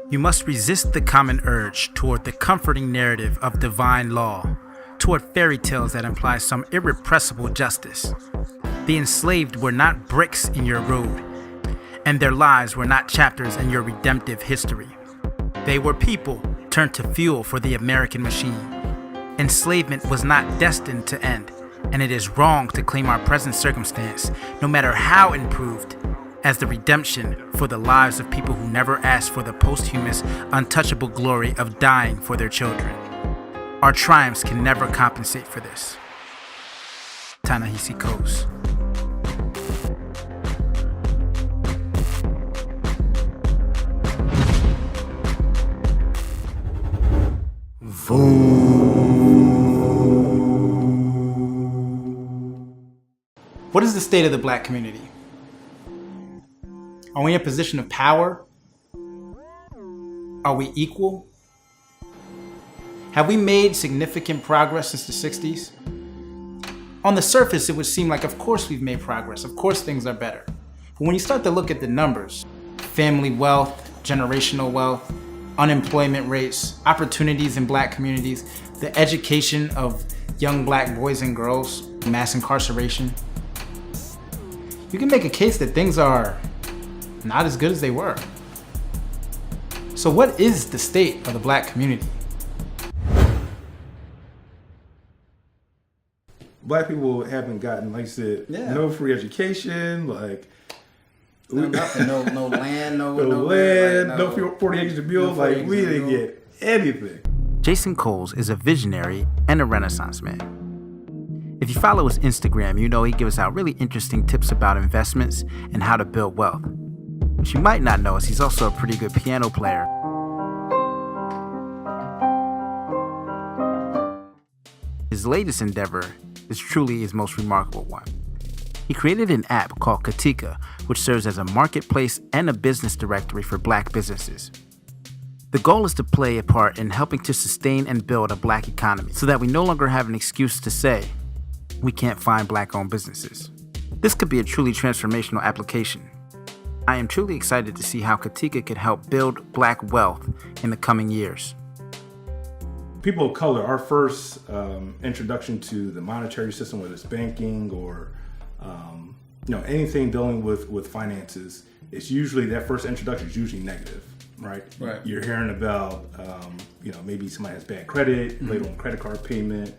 You must resist the common urge toward the comforting narrative of divine law, toward fairy tales that imply some irrepressible justice. The enslaved were not bricks in your road, and their lives were not chapters in your redemptive history. They were people turned to fuel for the American machine. Enslavement was not destined to end, and it is wrong to claim our present circumstance, no matter how improved, as the redemption for the lives of people who never asked for the posthumous, untouchable glory of dying for their children. Our triumphs can never compensate for this. Ta-Nehisi Coates. What is the state of the Black community? Are we in a position of power? Are we equal? Have we made significant progress since the 60s? On the surface, it would seem like, of course we've made progress. Of course things are better. But when you start to look at the numbers, family wealth, generational wealth, unemployment rates, opportunities in Black communities, the education of young Black boys and girls, mass incarceration, you can make a case that things are not as good as they were. So what is the state of the Black community? Black people haven't gotten, like you said, no free education, like nothing, no land, no land, no 40 acres to build, like we didn't get anything. Jason Coles is a visionary and a Renaissance man. If you follow his Instagram, you know he gives out really interesting tips about investments and how to build wealth. What you might not know is he's also a pretty good piano player. His latest endeavor is truly his most remarkable one. He created an app called Katika, which serves as a marketplace and a business directory for Black businesses. The goal is to play a part in helping to sustain and build a Black economy so that we no longer have an excuse to say we can't find Black-owned businesses. This could be a truly transformational application. I am truly excited to see how Katika could help build Black wealth in the coming years. People of color, our first introduction to the monetary system, whether it's banking or anything dealing with finances, it's usually that first introduction is usually negative, right? Right. You're hearing about maybe somebody has bad credit, late on credit card payment,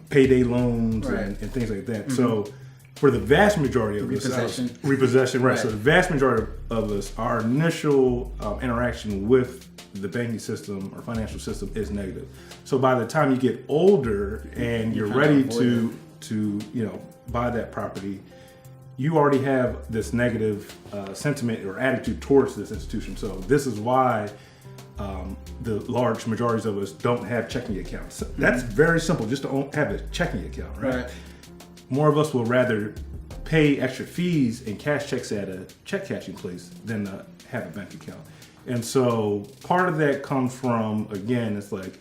payday loans and things like that. Mm-hmm. So for the vast majority of repossession, right? So the vast majority of us, our initial interaction with the banking system or financial system is negative. So by the time you get older and you're ready to buy that property, you already have this negative sentiment or attitude towards this institution. So this is why the large majorities of us don't have checking accounts. That's very simple, just to have a checking account, right? More of us will rather pay extra fees and cash checks at a check cashing place than to have a bank account. And so part of that comes from, again, it's like,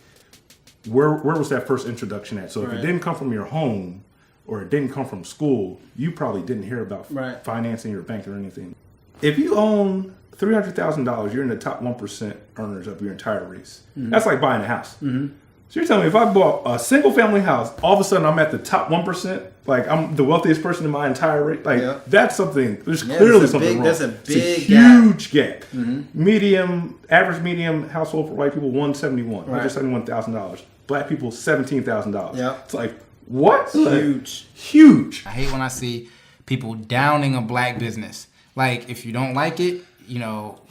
where was that first introduction at? So if it didn't come from your home or it didn't come from school, you probably didn't hear about financing or banking or anything. If you own $300,000, you're in the top 1% earners of your entire race. Mm-hmm. That's like buying a house. Mm-hmm. So you're telling me if I bought a single family house, all of a sudden I'm at the top 1%, like I'm the wealthiest person in my entire race. Like that's something, there's clearly something wrong. There's a big huge gap. Mm-hmm. Average medium household for white people, $171,000. Black people, $17,000. Yeah. It's like, what? Huge. I hate when I see people downing a Black business. Like, if you don't like it,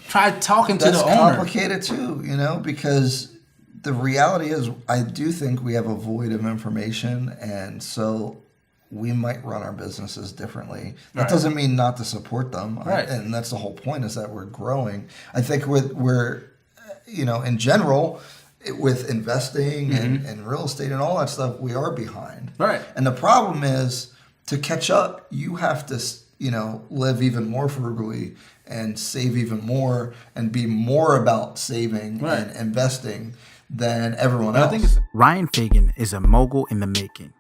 try talking to the owner. That's complicated too, because the reality is I do think we have a void of information, and so we might run our businesses differently. That doesn't mean not to support them. And that's the whole point, is that we're growing. I think we're in general, with investing and real estate and all that stuff, we are behind. Right. And the problem is, to catch up, you have to live even more frugally and save even more and be more about saving and investing than everyone else. Ryan Fagan is a mogul in the making.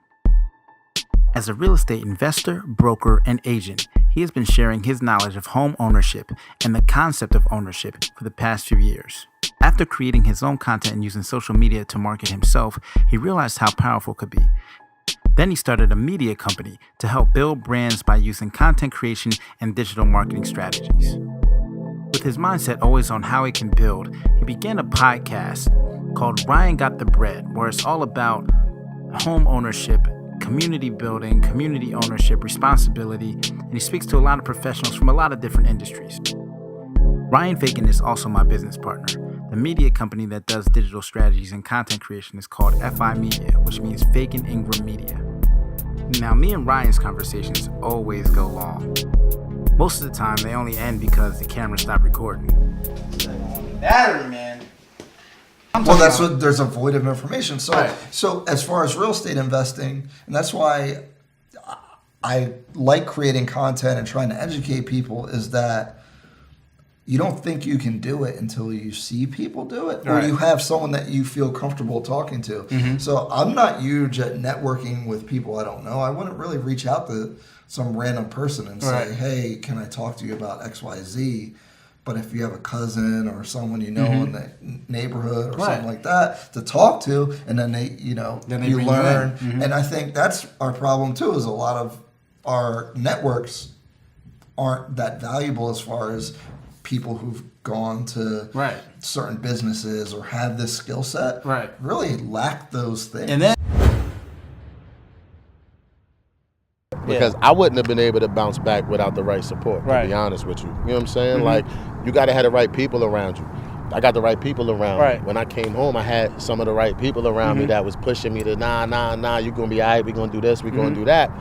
As a real estate investor, broker, and agent, he has been sharing his knowledge of home ownership and the concept of ownership for the past few years. After creating his own content and using social media to market himself, he realized how powerful it could be. Then he started a media company to help build brands by using content creation and digital marketing strategies. With his mindset always on how he can build, he began a podcast called Ryan Got the Bread, where it's all about home ownership, community building, community ownership, responsibility, and he speaks to a lot of professionals from a lot of different industries. Ryan Fagan is also my business partner. The media company that does digital strategies and content creation is called FI Media, which means Fagan Ingram Media. Now, me and Ryan's conversations always go long. Most of the time, they only end because the camera stopped recording. Battery, man. Well, that's what there's a void of information. So, Right. so as far as real estate investing, and that's why I like creating content and trying to educate people, is that you don't think you can do it until you see people do it, or Right. you have someone that you feel comfortable talking to. Mm-hmm. So I'm not huge at networking with people I don't know. I wouldn't really reach out to some random person and say, Right. hey, can I talk to you about XYZ? But if you have a cousin or someone you know in the neighborhood or Mm-hmm. Right. something like that to talk to, and then they, Then they you bring you in. learn. Mhm. And I think that's our problem too, is a lot of our networks aren't that valuable as far as people who've gone to Right. certain businesses or have this skill set. Right. Really lack those things. And then because I wouldn't have been able to bounce back without the right support, to Right. be honest with you. You know what I'm saying? Like, you got to have the right people around you. I got the right people around Right. me. When I came home, I had some of the right people around me that was pushing me to, nah, you're going to be all right, we're going to do this, we're going to do that.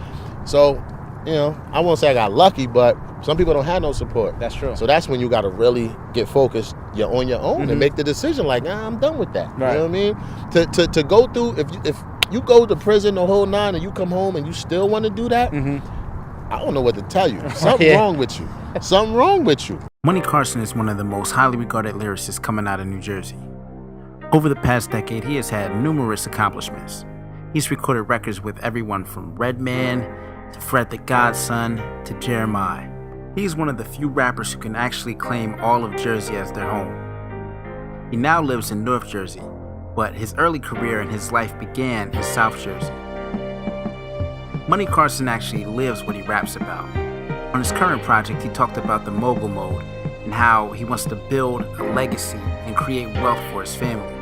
So, you know, I won't say I got lucky, but some people don't have no support. That's true. So that's when you got to really get focused. You're on your own and make the decision like, nah, I'm done with that. Right. You know what I mean? To go through, if you go to prison the whole 9 and you come home and you still want to do that, I don't know what to tell you. Something wrong with you. Something wrong with you. Money Carson is one of the most highly regarded lyricists coming out of New Jersey. Over the past decade, he has had numerous accomplishments. He's recorded records with everyone from Redman to Fred the Godson to Jeremiah. He's one of the few rappers who can actually claim all of Jersey as their home. He now lives in North Jersey, but his early career and his life began in South Jersey. Money Carson actually lives what he raps about. On his current project, he talked about the mogul mode and how he wants to build a legacy and create wealth for his family.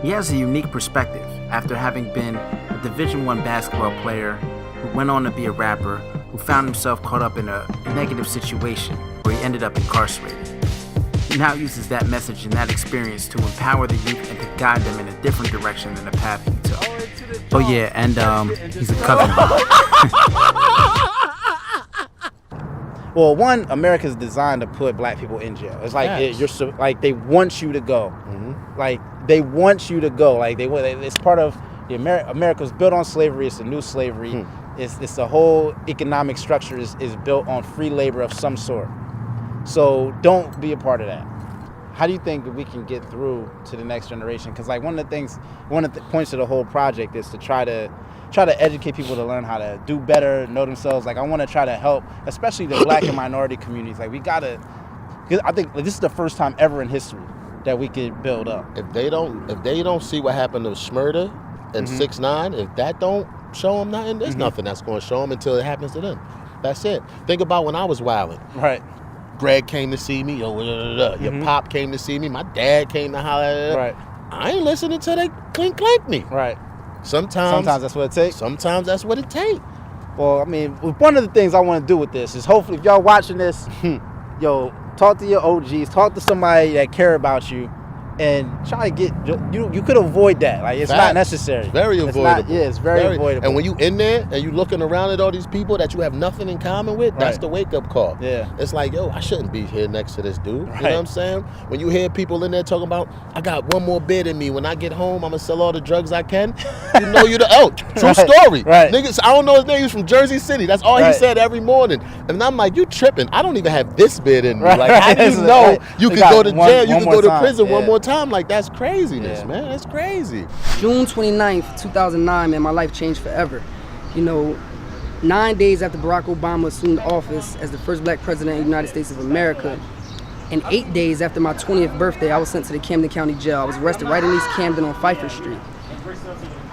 He has a unique perspective after having been a Division I basketball player who went on to be a rapper who found himself caught up in a negative situation where he ended up incarcerated. He now uses that message and that experience to empower the youth and to guide them in a different direction than the path he took. Oh yeah, and he's a cousin of mine. Well, one, America's designed to put black people in jail. It's like Yes. like they want you to go. Like they want you to go. Like it's part of the America's built on slavery. It's a new slavery. It's the whole economic structure is built on free labor of some sort. So don't be a part of that. How do you think that we can get through to the next generation? Because like one of the points of the whole project is to try to educate people to learn how to do better, know themselves. Like I want to try to help, especially the black and minority communities. Like we gotta, cause I think this is the first time ever in history that we could build up. If they don't see what happened to Smurda and 6ix9ine, if that don't show them nothing, there's nothing that's going to show them until it happens to them. That's it. Think about when I was wilding. Right. Greg came to see me. Your pop came to see me. My dad came to holler at it. Right. I ain't listening till they clank me. Right. Sometimes that's what it takes. Sometimes that's what it takes. Well, I mean, one of the things I want to do with this is hopefully if y'all watching this, yo, talk to your OGs, talk to somebody that care about you, and try to get you could avoid that. Like it's not necessary. It's very avoidable. It's very avoidable. And when you in there and you looking around at all these people that you have nothing in common with, that's Right. the wake up call. Yeah. It's like, yo, I shouldn't be here next to this dude. You know Right. what I'm saying? When you hear people in there talking about, I got one more bid in me. When I get home, I'm gonna sell all the drugs I can. You know you the true Right. story. Right. Niggas, I don't know his name. He's from Jersey City. That's all he Right. said every morning. And I'm like, you tripping? I don't even have this bid in me. Right. Like, how do you know Right. you We could got go to one- jail? You one could more go to time. prison one Yeah. more time? Like, that's craziness, Yeah. man. That's crazy. June 29th, 2009, man, my life changed forever. You know, 9 days after Barack Obama assumed office as the first black president of the United States of America, and 8 days after my 20th birthday, I was sent to the Camden County Jail. I was arrested right in East Camden on Pfeiffer Street.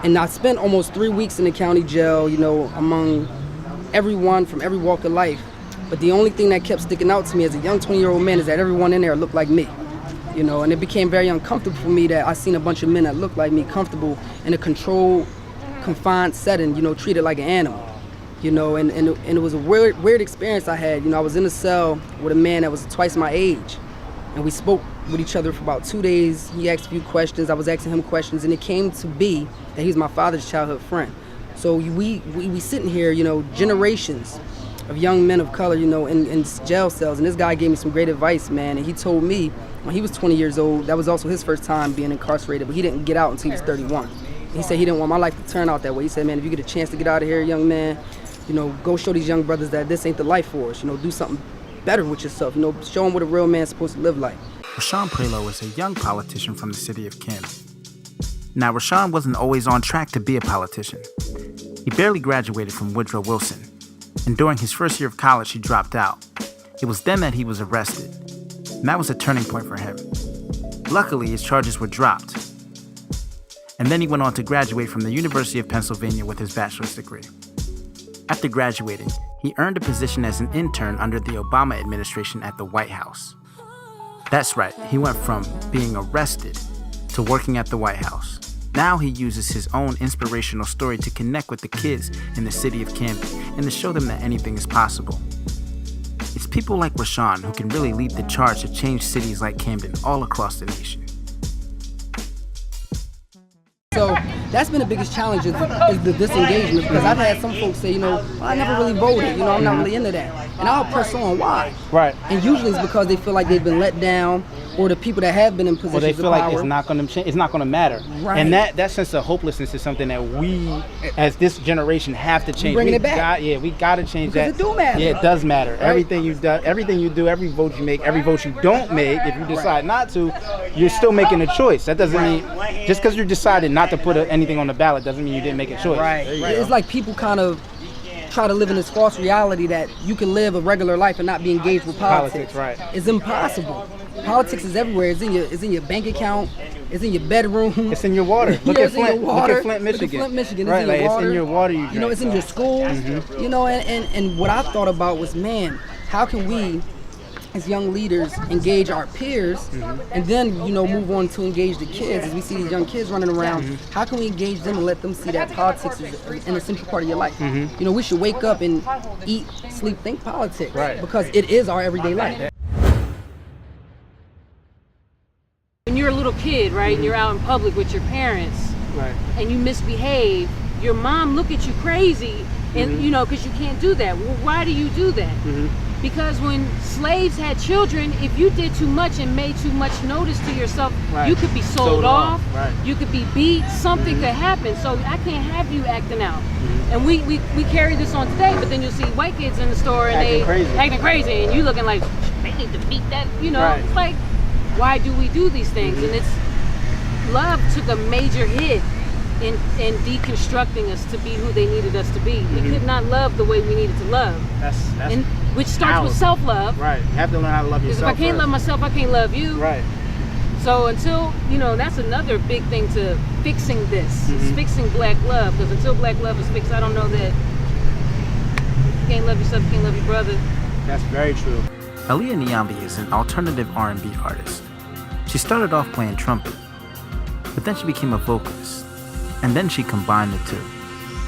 And I spent almost 3 weeks in the county jail, you know, among everyone from every walk of life. But the only thing that kept sticking out to me as a young 20-year-old man is that everyone in there looked like me. You know, and it became very uncomfortable for me that I seen a bunch of men that looked like me comfortable in a controlled, confined setting, you know, treated like an animal. You know, and it was a weird experience I had. You know, I was in a cell with a man that was twice my age, and we spoke with each other for about 2 days. He asked a few questions, I was asking him questions, and it came to be that he's my father's childhood friend. So we sitting here, you know, generations of young men of color, you know, in jail cells, and this guy gave me some great advice, man, and he told me when he was 20 years old, that was also his first time being incarcerated, but he didn't get out until he was 31. He said he didn't want my life to turn out that way. He said, man, if you get a chance to get out of here, young man, you know, go show these young brothers that this ain't the life for us. You know, do something better with yourself. You know, show them what a real man's supposed to live like. Rashawn Prelo is a young politician from the city of Camden. Now, Rashawn wasn't always on track to be a politician. He barely graduated from Woodrow Wilson, and during his first year of college, he dropped out. It was then that he was arrested, and that was a turning point for him. Luckily, his charges were dropped, and then he went on to graduate from the University of Pennsylvania with his bachelor's degree. After graduating, he earned a position as an intern under the Obama administration at the White House. That's right, he went from being arrested to working at the White House. Now he uses his own inspirational story to connect with the kids in the city of Camden and to show them that anything is possible. It's people like Rashawn who can really lead the charge to change cities like Camden all across the nation. So that's been the biggest challenge is the disengagement, because I've had some folks say, you know, well, I never really voted, you know, I'm not really into that. And I'll press on why. Right. And usually it's because they feel like they've been let down, or the people that have been in positions Or they of feel power. like it's not going to change, it's not going to matter. Right. And that sense of hopelessness is something that we, as this generation, have to change. Bringing it back. We got to change Because that. it do matter. Yeah, it does matter. Right. Everything you do, every vote you make, every vote you don't make, if you decide not to, you're still making a choice. That doesn't mean, just because you decided not to put anything on the ballot doesn't mean you didn't make a choice. Right. It's like people kind of try to live in this false reality that you can live a regular life and not be engaged with politics. Right. It's impossible. Politics is everywhere. It's in your bank account. It's in your bedroom. It's in your water. Look Yeah, at it's in your Flint. water. Look at Flint, Michigan. Look at Flint, Michigan. Right, It's like in your water. it's in your water you drink. You know, it's in your schools. You know, and what I thought about was, man, how can we, as young leaders, engage our peers, and then, you know, move on to engage the kids. As we see these young kids running around, how can we engage them and let them see that politics is an essential part of your life? You know, we should wake up and eat, sleep, think politics, Right. because it is our everyday life. When you're a little kid, right, and you're out in public with your parents, Right. and you misbehave, your mom look at you crazy, and you know, because you can't do that. Well, why do you do that? Because when slaves had children, if you did too much and made too much notice to yourself, Right. you could be sold off, Right. you could be beat, something could happen. So I can't have you acting out. And we carry this on today, but then you'll see white kids in the store and acting crazy, and you looking like, they need to beat that, you know. Right. It's like, why do we do these things? And it's, love took a major hit in deconstructing us to be who they needed us to be. We could not love the way we needed to love. That's And which starts with self-love. right. You have to learn how to love Because yourself. if I can't love myself, I can't love you. Right. So until, you know, that's another big thing to fixing this. It's fixing black love. Because until black love is fixed, I don't know that you can't love yourself, you can't love your brother. That's very true. Aaliyah Nyambi is an alternative R&B artist. She started off playing trumpet, but then she became a vocalist, and then she combined the two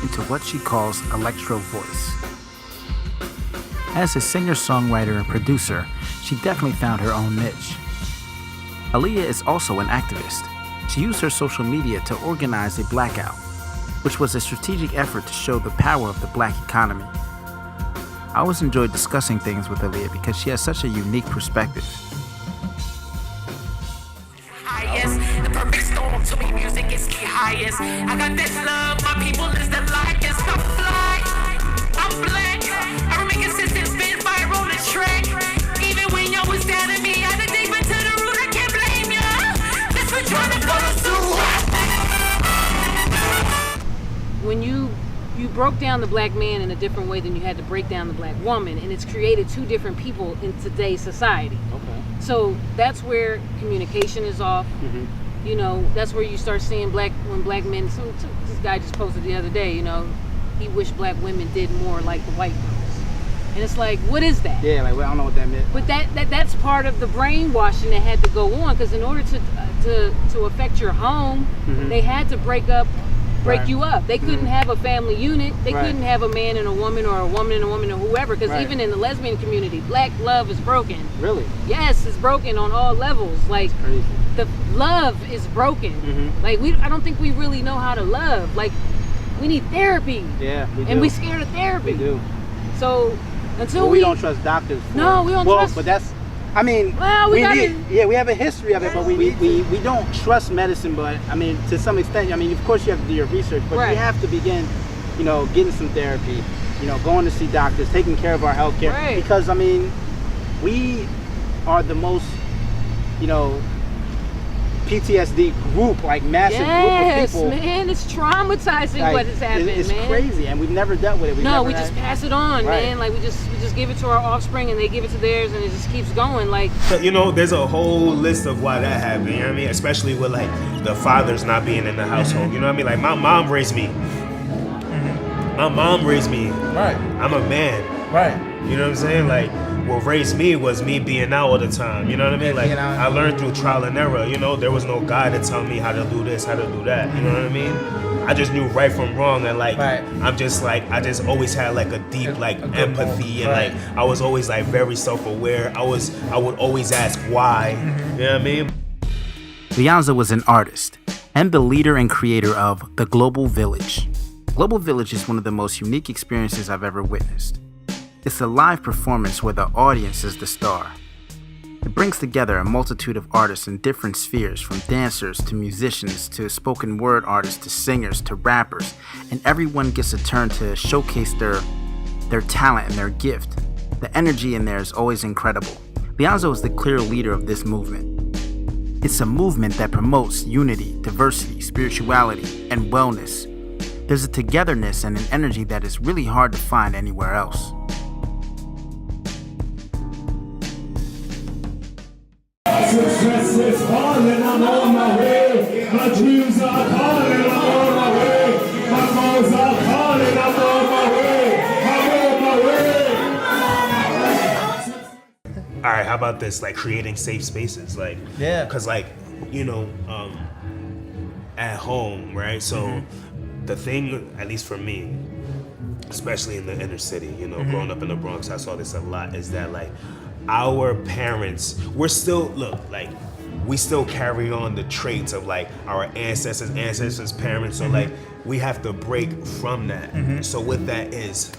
into what she calls electro voice. As a singer, songwriter, and producer, she definitely found her own niche. Aaliyah is also an activist. She used her social media to organize a blackout, which was a strategic effort to show the power of the black economy. I always enjoyed discussing things with Aaliyah because she has such a unique perspective. Highest, the perfect storm to me, music is the highest. I got this love, my people is the likest. I'm fly, I'm black. I remain consistent, spin viral the track. Even when y'all was down at me, I did deeper to the root, I can't blame ya. That's what trying to follow through. When you broke down the black man in a different way than you had to break down the black woman, and it's created two different people in today's society. Okay. So that's where communication is off. You know, that's where you start seeing when black men. This guy just posted the other day. You know, he wished black women did more like the white girls, and it's like, what is that? Yeah, like, well, I don't know what that meant. But that's part of the brainwashing that had to go on, because in order to affect your home, they had to break you up. They couldn't have a family unit. They couldn't have a man and a woman, or a woman and a woman, or whoever, because even in the lesbian community, black love is broken. Really? Yes, it's broken on all levels. Like, crazy. The love is broken. Like, I don't think we really know how to love. Like, we need therapy. Yeah, we do. And we scared of therapy. We do. So until we don't trust doctors. No, we don't trust. But that's, I mean, well, we have a history of it, but we don't trust medicine. But I mean, to some extent, I mean, of course you have to do your research, but you have to begin, you know, getting some therapy, you know, going to see doctors, taking care of our health care. Right. Because I mean, we are the most, you know, PTSD group, like massive group of people. Yes, man, it's traumatizing what has happened, it's man. crazy, and we've never dealt with it. We just pass it on, man. Like we just give it to our offspring, and they give it to theirs, and it just keeps going. Like, you know, there's a whole list of why that happened. You know what I mean? Especially with like the fathers not being in the household. You know what I mean? Like my mom raised me. My mom raised me. Right. I'm a man. Right. You know what I'm saying? Like, what raised me was me being out all the time. You know what I mean? Like, I learned through trial and error. You know, there was no guy to tell me how to do this, how to do that. You know what I mean? I just knew right from wrong, and like, I'm just like, I just always had like a deep like empathy, and like, I was always like very self-aware. I would always ask why. You know what I mean? Leonzo was an artist and the leader and creator of The Global Village. Global Village is one of the most unique experiences I've ever witnessed. It's a live performance where the audience is the star. It brings together a multitude of artists in different spheres, from dancers to musicians to spoken word artists to singers to rappers, and everyone gets a turn to showcase their talent and their gift. The energy in there is always incredible. Leonzo is the clear leader of this movement. It's a movement that promotes unity, diversity, spirituality, and wellness. There's a togetherness and an energy that is really hard to find anywhere else. Success is calling, I'm on my way. My dreams are calling, I'm on my way. My goals are calling, I'm on my way. I'm on my way. All right, how about this? Like creating safe spaces, like because like, you know, at home, right? So the thing, at least for me, especially in the inner city, you know, growing up in the Bronx, I saw this a lot, is that like our parents, we still carry on the traits of like our ancestors' parents. So like we have to break from that. So with that is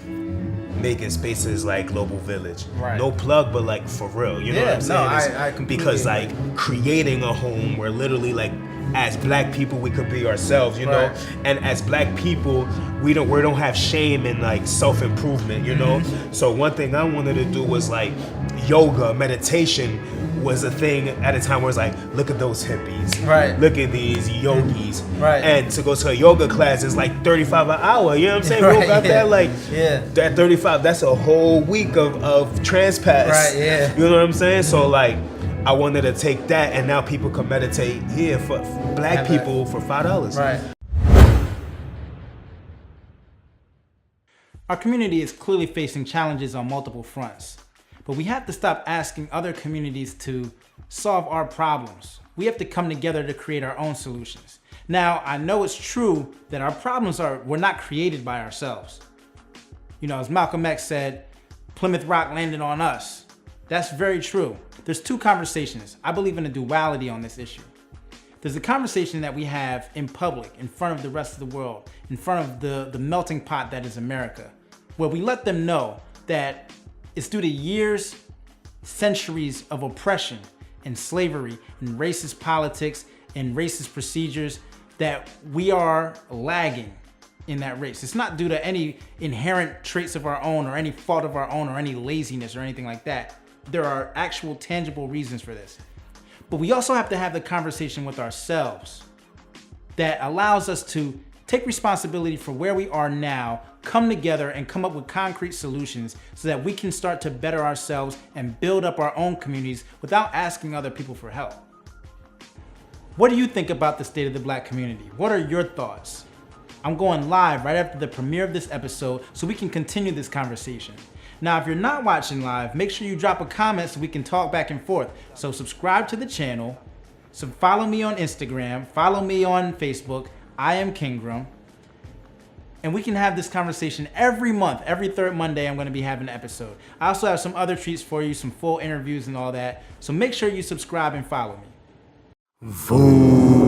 making spaces like Global Village. Right. No plug, but like for real. You know what I'm saying? I completely because like creating a home where literally like as black people we could be ourselves, you know? And as black people, we don't have shame in like self-improvement, you know? So one thing I wanted to do was like yoga, meditation was a thing at a time where it's like, look at those hippies. Right. Look at these yogis. Right. And to go to a yoga class is like $35 an hour, you know what I'm saying? We don't got that like, that 35, that's a whole week of trans pass. Right, yeah. You know what I'm saying? So like, I wanted to take that, and now people can meditate here for black people for $5. Right. Our community is clearly facing challenges on multiple fronts, but we have to stop asking other communities to solve our problems. We have to come together to create our own solutions. Now, I know it's true that our problems were not created by ourselves. You know, as Malcolm X said, Plymouth Rock landed on us. That's very true. There's two conversations. I believe in a duality on this issue. There's a conversation that we have in public, in front of the rest of the world, in front of the melting pot that is America, where we let them know that it's due to years, centuries of oppression and slavery and racist politics and racist procedures that we are lagging in that race. It's not due to any inherent traits of our own or any fault of our own or any laziness or anything like that. There are actual tangible reasons for this. But we also have to have the conversation with ourselves that allows us to take responsibility for where we are now come together and come up with concrete solutions so that we can start to better ourselves and build up our own communities without asking other people for help. What do you think about the state of the Black community? What are your thoughts? I'm going live right after the premiere of this episode so we can continue this conversation. Now, if you're not watching live, make sure you drop a comment so we can talk back and forth. So subscribe to the channel, so follow me on Instagram, follow me on Facebook. I am Kingram. And we can have this conversation every month. Every third Monday, I'm going to be having an episode. I also have some other treats for you, some full interviews and all that. So make sure you subscribe and follow me. VooDoo.